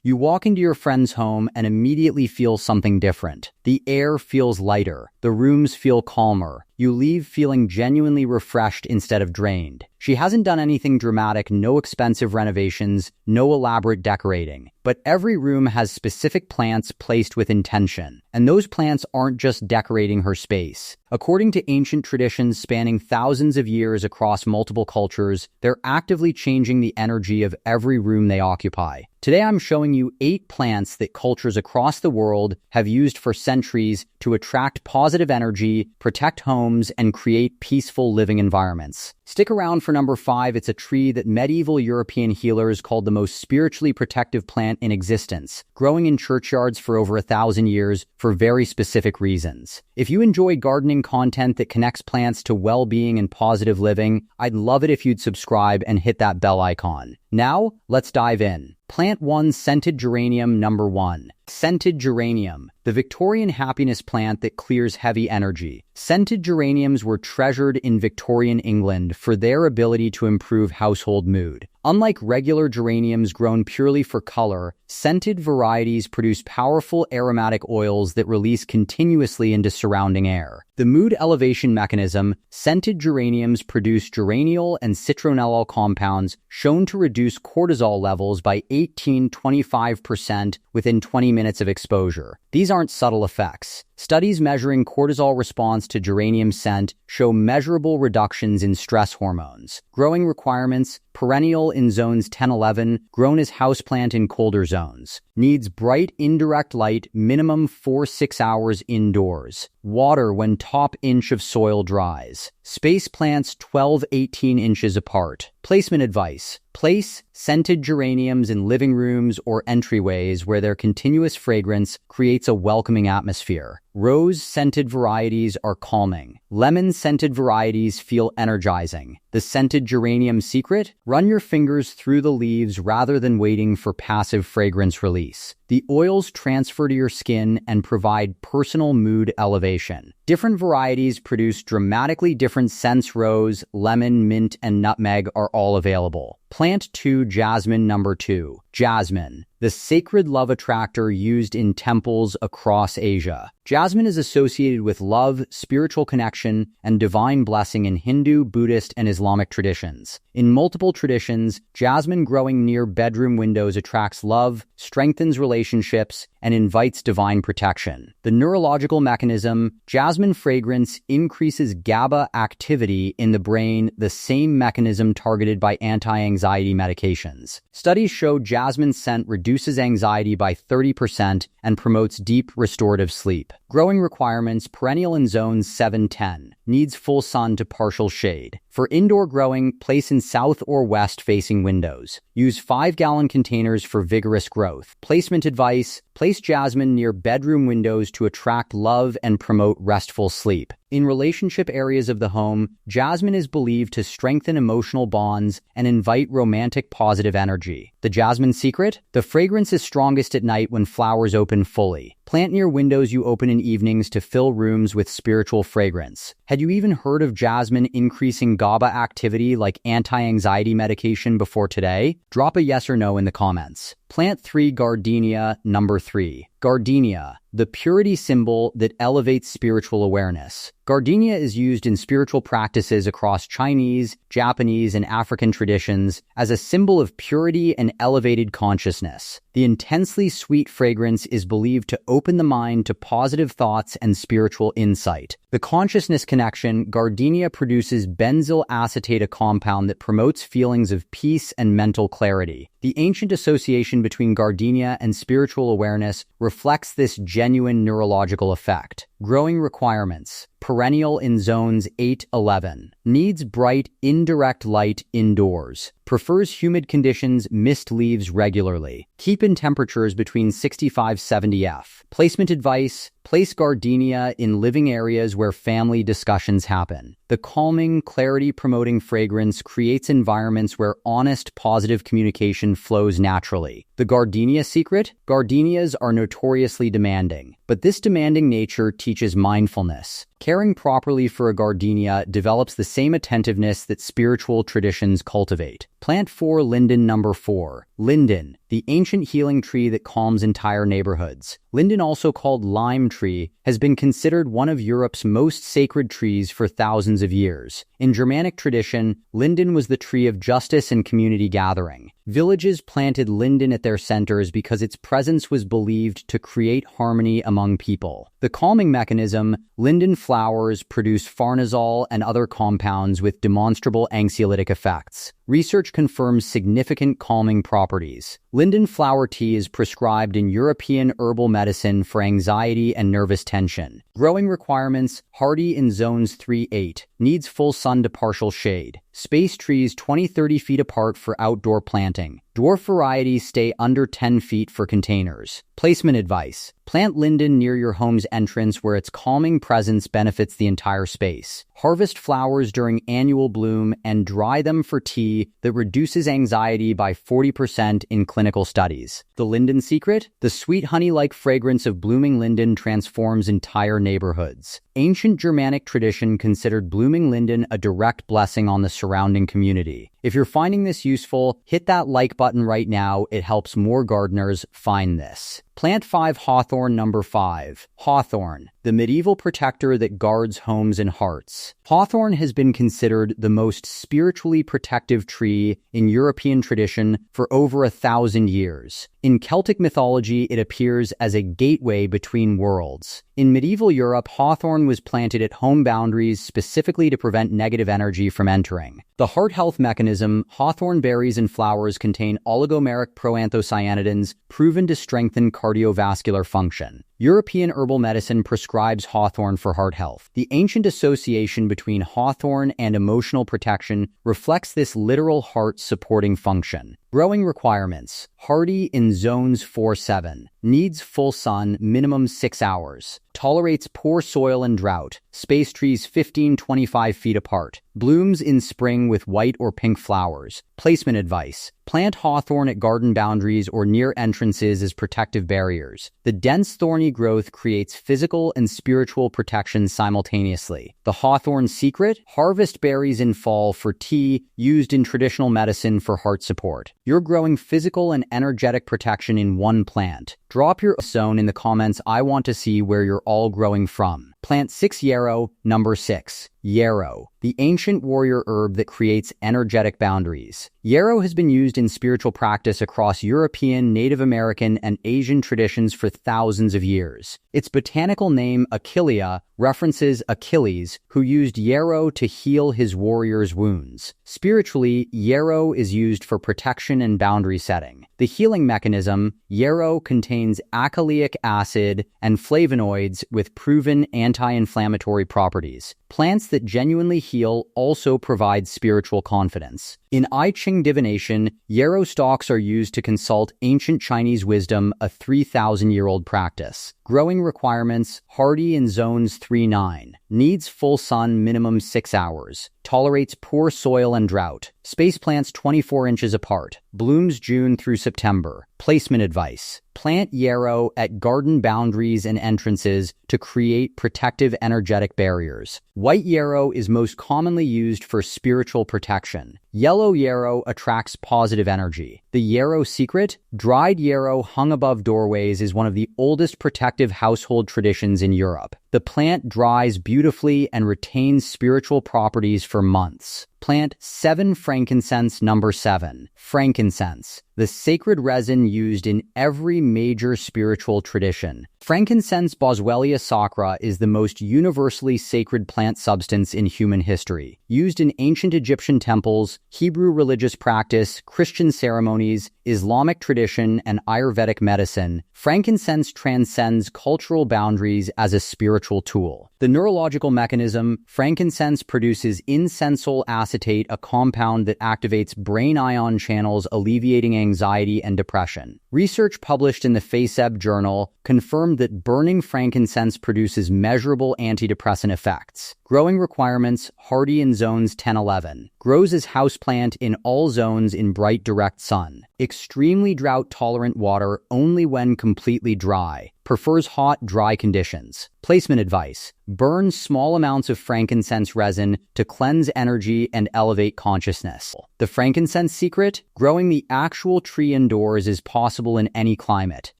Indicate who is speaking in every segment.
Speaker 1: You walk into your friend's home and immediately feel something different. The air feels lighter. The rooms feel calmer. You leave feeling genuinely refreshed instead of drained. She hasn't done anything dramatic, no expensive renovations, no elaborate decorating. But every room has specific plants placed with intention. And those plants aren't just decorating her space. According to ancient traditions spanning thousands of years across multiple cultures, they're actively changing the energy of every room they occupy. Today I'm showing you 8 plants that cultures across the world have used for centuries to attract positive energy, protect homes, and create peaceful living environments. Stick around for number 5. It's a tree that medieval European healers called the most spiritually protective plant in existence, growing in churchyards for over 1,000 years for very specific reasons. If you enjoy gardening content that connects plants to well-being and positive living, I'd love it if you'd subscribe and hit that bell icon. Now, let's dive in. Plant 1, Scented Geranium. Number 1. Scented geranium, the Victorian happiness plant that clears heavy energy. Scented geraniums were treasured in Victorian England for their ability to improve household mood. Unlike regular geraniums grown purely for color, scented varieties produce powerful aromatic oils that release continuously into surrounding air. The mood elevation mechanism, scented geraniums produce geraniol and citronellol compounds shown to reduce cortisol levels by 18-25% within 20 minutes of exposure. These aren't subtle effects. Studies measuring cortisol response to geranium scent show measurable reductions in stress hormones. Growing requirements: perennial in zones 10-11, grown as houseplant in colder zones. Needs bright indirect light, minimum 4-6 hours indoors. Water when top inch of soil dries. Space plants 12-18 inches apart. Placement advice: place scented geraniums in living rooms or entryways where their continuous fragrance creates a welcoming atmosphere. Rose-scented varieties are calming. Lemon-scented varieties feel energizing. The scented geranium secret? Run your fingers through the leaves rather than waiting for passive fragrance release. The oils transfer to your skin and provide personal mood elevation. Different varieties produce dramatically different scents. Rose, lemon, mint, and nutmeg are all available. Plant 2, Jasmine. Number 2. Jasmine, the sacred love attractor used in temples across Asia. Jasmine is associated with love, spiritual connection, and divine blessing in Hindu, Buddhist, and Islamic traditions. In multiple traditions, jasmine growing near bedroom windows attracts love, strengthens relationships, and invites divine protection. The neurological mechanism: jasmine fragrance increases GABA activity in the brain, the same mechanism targeted by anti-anxiety medications. Studies show jasmine scent reduces anxiety by 30% and promotes deep restorative sleep. Growing requirements: perennial in zones 7-10. Needs full sun to partial shade. For indoor growing, place in south or west facing windows. Use 5-gallon containers for vigorous growth. Placement advice: place jasmine near bedroom windows to attract love and promote restful sleep. In relationship areas of the home, jasmine is believed to strengthen emotional bonds and invite romantic positive energy. The jasmine secret? The fragrance is strongest at night when flowers open fully. Plant near windows you open in evenings to fill rooms with spiritual fragrance. Had you even heard of jasmine increasing GABA activity like anti-anxiety medication before today? Drop a yes or no in the comments. Plant 3, Gardenia. Number 3. Gardenia, the purity symbol that elevates spiritual awareness. Gardenia is used in spiritual practices across Chinese, Japanese, and African traditions as a symbol of purity and elevated consciousness. The intensely sweet fragrance is believed to open the mind to positive thoughts and spiritual insight. The consciousness connection: gardenia produces benzyl acetate, a compound that promotes feelings of peace and mental clarity. The ancient association between gardenia and spiritual awareness reflects this genuine neurological effect. Growing requirements: perennial in zones 8-11. Needs bright, indirect light indoors. Prefers humid conditions, mist leaves regularly. Keep in temperatures between 65-70 F. Placement advice: place gardenia in living areas where family discussions happen. The calming, clarity-promoting fragrance creates environments where honest, positive communication flows naturally. The gardenia secret? Gardenias are notoriously demanding, but this demanding nature teaches mindfulness. Caring properly for a gardenia develops the same attentiveness that spiritual traditions cultivate. Plant 4, linden number 4. Linden, the ancient healing tree that calms entire neighborhoods. Linden, also called lime tree, has been considered one of Europe's most sacred trees for thousands of years. In Germanic tradition, linden was the tree of justice and community gathering. Villages planted linden at their centers because its presence was believed to create harmony among people. The calming mechanism: linden flowers produce farnesol and other compounds with demonstrable anxiolytic effects. Research confirms significant calming properties. Linden flower tea is prescribed in European herbal medicine for anxiety and nervous tension. Growing requirements: hardy in zones 3-8, needs full sun to partial shade. Space trees 20-30 feet apart for outdoor planting. Dwarf varieties stay under 10 feet for containers. Placement advice: plant linden near your home's entrance where its calming presence benefits the entire space. Harvest flowers during annual bloom and dry them for tea that reduces anxiety by 40% in clinical studies. The linden secret: the sweet honey-like fragrance of blooming linden transforms entire neighborhoods. Ancient Germanic tradition considered blooming linden a direct blessing on the surrounding community. If you're finding this useful, hit that like button right now. It helps more gardeners find this. Plant 5, hawthorn number 5. Hawthorn, the medieval protector that guards homes and hearts. Hawthorn has been considered the most spiritually protective tree in European tradition for over 1,000 years. In Celtic mythology, it appears as a gateway between worlds. In medieval Europe, hawthorn was planted at home boundaries specifically to prevent negative energy from entering. The heart health mechanism: hawthorn berries and flowers contain oligomeric proanthocyanidins proven to strengthen cardiovascular function. European herbal medicine prescribes hawthorn for heart health. The ancient association between hawthorn and emotional protection reflects this literal heart-supporting function. Growing requirements: hardy in zones 4-7, needs full sun, minimum 6 hours, tolerates poor soil and drought, space trees 15-25 feet apart, blooms in spring with white or pink flowers. Placement advice: plant hawthorn at garden boundaries or near entrances as protective barriers. The dense thorny growth creates physical and spiritual protection simultaneously. The hawthorn secret: harvest berries in fall for tea, used in traditional medicine for heart support. You're growing physical and energetic protection in one plant. Drop your zone in the comments. I want to see where you're all growing from. Plant 6, yarrow number 6. Yarrow, the ancient warrior herb that creates energetic boundaries. Yarrow has been used in spiritual practice across European, Native American, and Asian traditions for thousands of years. Its botanical name, Achillea, references Achilles, who used yarrow to heal his warrior's wounds. Spiritually, yarrow is used for protection and boundary setting. The healing mechanism: yarrow contains acyleic acid and flavonoids with proven anti-inflammatory properties. Plants that genuinely heal also provide spiritual confidence. In I Ching divination, yarrow stalks are used to consult ancient Chinese wisdom, a 3,000-year-old practice. Growing requirements: hardy in zones 3-9, needs full sun, minimum 6 hours, tolerates poor soil and drought, space plants 24 inches apart, blooms June through September. Placement advice: plant yarrow at garden boundaries and entrances to create protective energetic barriers. White yarrow is most commonly used for spiritual protection. Yellow yarrow attracts positive energy. The yarrow secret: dried yarrow hung above doorways is one of the oldest protective household traditions in Europe. The plant dries beautifully and retains spiritual properties for months. Plant 7, frankincense number 7. Frankincense, the sacred resin used in every major spiritual tradition. Frankincense, Boswellia sacra, is the most universally sacred plant substance in human history. Used in ancient Egyptian temples, Hebrew religious practice, Christian ceremonies, Islamic tradition, and Ayurvedic medicine, frankincense transcends cultural boundaries as a spiritual tool. The neurological mechanism: frankincense produces insensyl acetate, a compound that activates brain ion channels, alleviating anxiety and depression. Research published in the FACEB journal confirmed that burning frankincense produces measurable antidepressant effects. Growing requirements: hardy in zones 10-11. Grows as houseplant in all zones in bright direct sun. Extremely drought-tolerant water only when completely dry. prefers hot, dry conditions. Placement advice: burn small amounts of frankincense resin to cleanse energy and elevate consciousness. The frankincense secret? Growing the actual tree indoors is possible in any climate.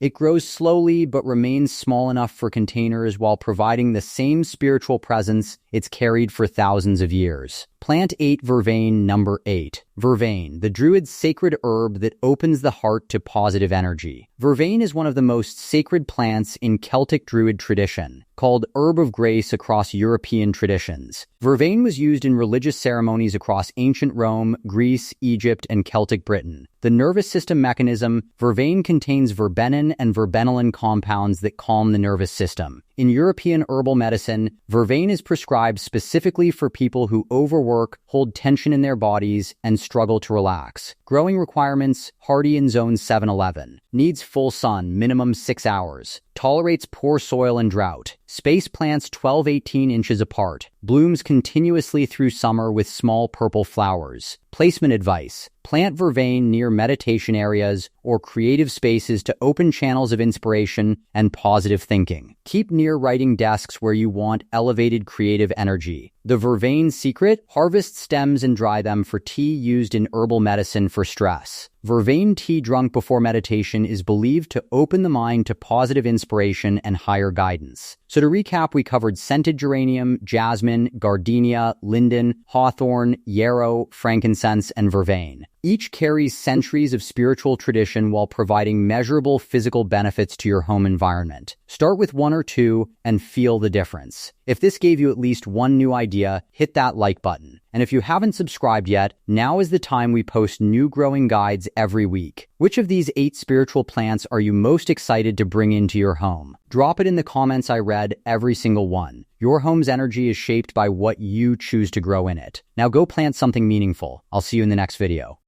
Speaker 1: It grows slowly but remains small enough for containers while providing the same spiritual presence it's carried for thousands of years. Plant 8 Vervain. Number 8. Vervain, the Druid's sacred herb that opens the heart to positive energy. Vervain is one of the most sacred plants in Celtic Druid tradition, called herb of grace across European traditions. Vervain was used in religious ceremonies across ancient Rome, Greece, Egypt, and Celtic Britain. The nervous system mechanism: vervain contains verbenin and verbenilin compounds that calm the nervous system. In European herbal medicine, vervain is prescribed specifically for people who overwork, hold tension in their bodies, and struggle to relax. Growing requirements: hardy in zone 7-11. Needs full sun, minimum 6 hours. Tolerates poor soil and drought. Space plants 12-18 inches apart. Blooms continuously through summer with small purple flowers. Placement advice: plant vervain near meditation areas or creative spaces to open channels of inspiration and positive thinking. Keep near writing desks where you want elevated creative energy. The vervain secret: harvest stems and dry them for tea used in herbal medicine for stress. Vervain tea drunk before meditation is believed to open the mind to positive inspiration and higher guidance. So to recap, we covered scented geranium, jasmine, gardenia, linden, hawthorn, yarrow, frankincense, and vervain. Each carries centuries of spiritual tradition while providing measurable physical benefits to your home environment. Start with 1 or 2 and feel the difference. If this gave you at least one new idea, hit that like button. And if you haven't subscribed yet, now is the time. We post new growing guides every week. Which of these 8 spiritual plants are you most excited to bring into your home? Drop it in the comments. I read every single one. Your home's energy is shaped by what you choose to grow in it. Now go plant something meaningful. I'll see you in the next video.